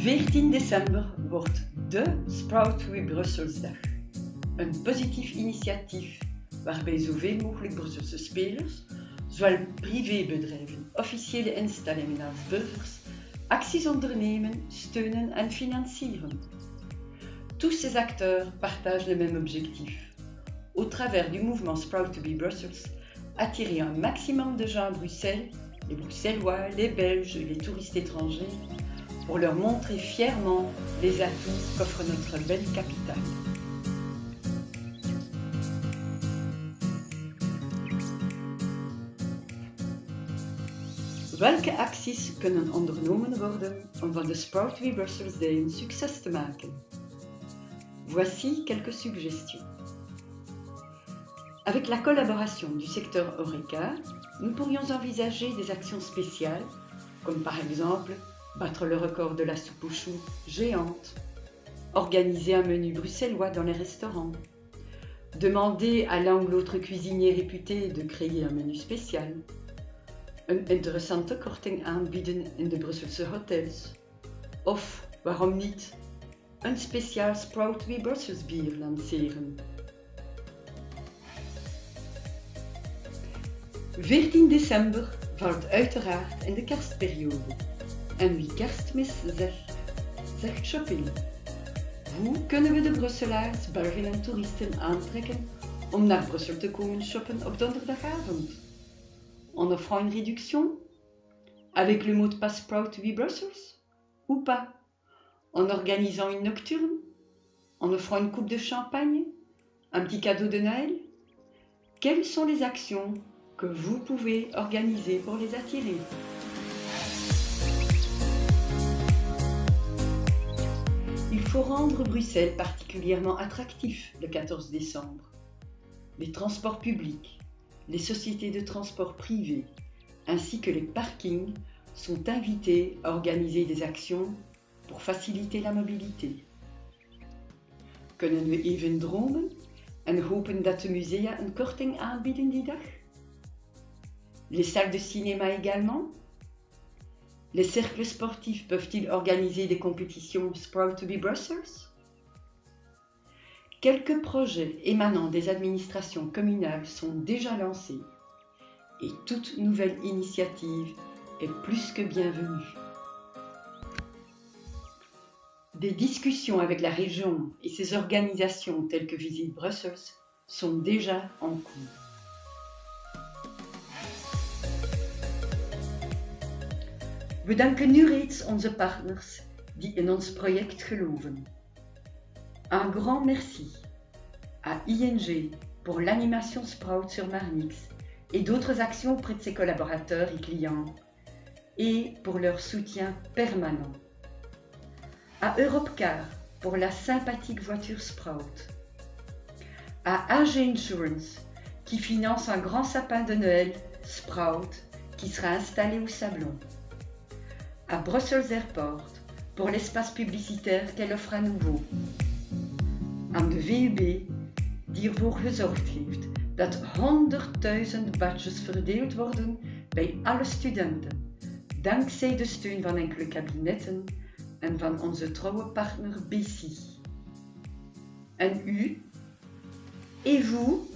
14 december wordt de Sprout We Brusselsdag. Een positief initiatief waarbij zoveel mogelijk Brusselse spelers, zowel privébedrijven, officiële instellingen als burgers, acties ondernemen, steunen en financieren. Tous ces acteurs partagent le même objectif. Au travers du mouvement Sprout to be Brussels, attirer un maximum de gens à Bruxelles, les Bruxellois, les Belges et les touristes étrangers, pour leur montrer fièrement les atouts qu'offre notre belle capitale. Welke acties kunnen ondernomen worden om van de Sprout We Brussels Day een succes te maken? Voici quelques suggestions. Avec la collaboration du secteur Horeca, nous pourrions envisager des actions spéciales, comme par exemple battre le record de la soupe aux choux géante, organiser un menu bruxellois dans les restaurants, demander à l'un ou l'autre cuisinier réputé de créer un menu spécial, een interessante korting aanbieden in de Brusselse hotels, of, waarom niet, een speciaal Sprout We Brussels bier lanceren. 14 december valt uiteraard in de kerstperiode. En wie kerstmis zegt, zegt shopping. Hoe kunnen we de Brusselaars, Belgen en toeristen aantrekken om naar Brussel te komen shoppen op donderdagavond? En offrant une réduction? Avec le mot de passe Sprout We Brussels? Ou pas? En organisant une nocturne? En offrant une coupe de champagne? Un petit cadeau de Noël? Quelles sont les actions que vous pouvez organiser pour les attirer? Il faut rendre Bruxelles particulièrement attractif le 14 décembre. Les transports publics, les sociétés de transport privés, ainsi que les parkings sont invités à organiser des actions pour faciliter la mobilité. Kunnen we even dromen en hopen dat de musea een korting aanbieden die dag? Les salles de cinéma également? Les cercles sportifs peuvent-ils organiser des compétitions Sprout to be Brussels? Quelques projets émanant des administrations communales sont déjà lancés et toute nouvelle initiative est plus que bienvenue. Des discussions avec la région et ses organisations telles que Visit Brussels sont déjà en cours. We danken nu reeds onze partners die in ons project geloven. Un grand merci à ING pour l'animation Sprout sur Marnix et d'autres actions auprès de ses collaborateurs et clients et pour leur soutien permanent. À Europcar pour la sympathique voiture Sprout. À AG Insurance qui finance un grand sapin de Noël Sprout qui sera installé au Sablon. À Brussels Airport pour l'espace publicitaire qu'elle offre à nouveau. Aan de VUB die ervoor gezorgd heeft dat 100.000 badges verdeeld worden bij alle studenten, dankzij de steun van enkele kabinetten en van onze trouwe partner BC. En u? Et vous?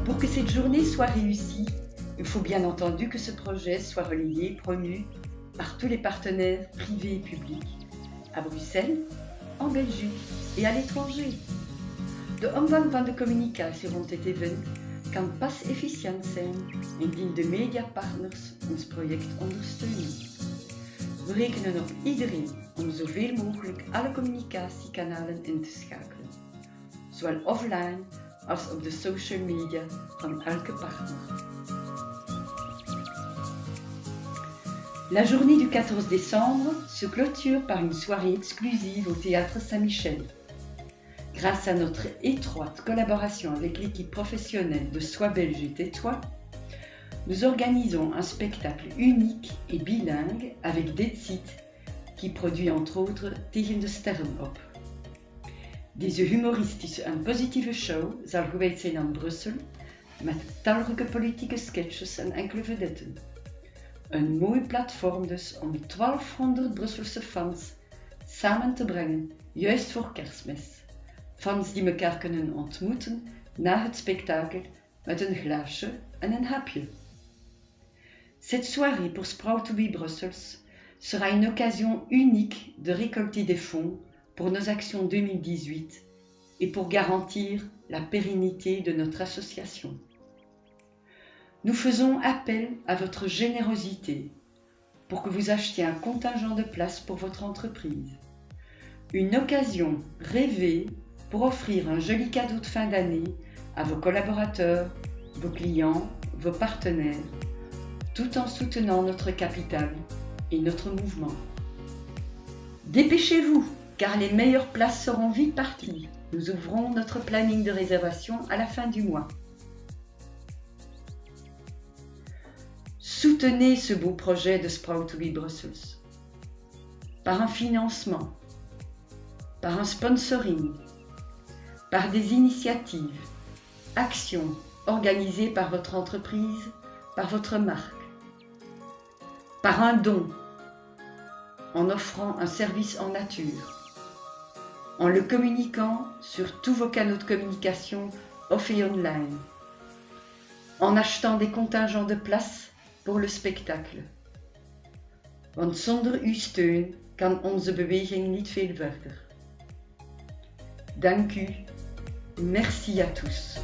Pour que cette journée soit réussie, il faut bien entendu que ce projet soit relayé, promu par tous les partenaires privés et publics, à Bruxelles, en Belgique et à l'étranger. De omvang van de communicatie rond dit event kan pas efficiënt zijn indien de mediapartners ons project ondersteunen. We rekenen op iedereen om zoveel mogelijk alle communicatiekanalen in te schakelen, zowel offline als op de social media van elke partner. La journée du 14 décembre se clôture par une soirée exclusive au Théâtre Saint-Michel. Grâce à notre étroite collaboration avec l'équipe professionnelle de Sois Belge et Tais-toi, nous organisons un spectacle unique et bilingue avec Detzit, qui produit entre autres Tegen de Sterren op. Deze humoristische en positieve show zal gewijd zijn aan Brussel met talrijke politieke sketches en enkele vedetten. Een mooi platform dus om 1200 Brusselse fans samen te brengen, juist voor Kerstmis. Fans die elkaar kunnen ontmoeten na het spektakel met een glaasje en een hapje. Cette soirée pour Sprout to be Brussels sera une occasion unique de récolter des fonds pour nos actions 2018 et pour garantir la pérennité de notre association. Nous faisons appel à votre générosité pour que vous achetiez un contingent de places pour votre entreprise. Une occasion rêvée pour offrir un joli cadeau de fin d'année à vos collaborateurs, vos clients, vos partenaires, tout en soutenant notre capital et notre mouvement. Dépêchez-vous, car les meilleures places seront vite parties. Nous ouvrons notre planning de réservation à la fin du mois. Soutenez ce beau projet de Sprout to be Brussels par un financement, par un sponsoring, par des initiatives, actions organisées par votre entreprise, par votre marque, par un don, en offrant un service en nature, en le communiquant sur tous vos canaux de communication off et online, en achetant des contingents de places pour le spectacle. Want zonder uw steun kan onze beweging niet veel verder. Dank u, merci à tous.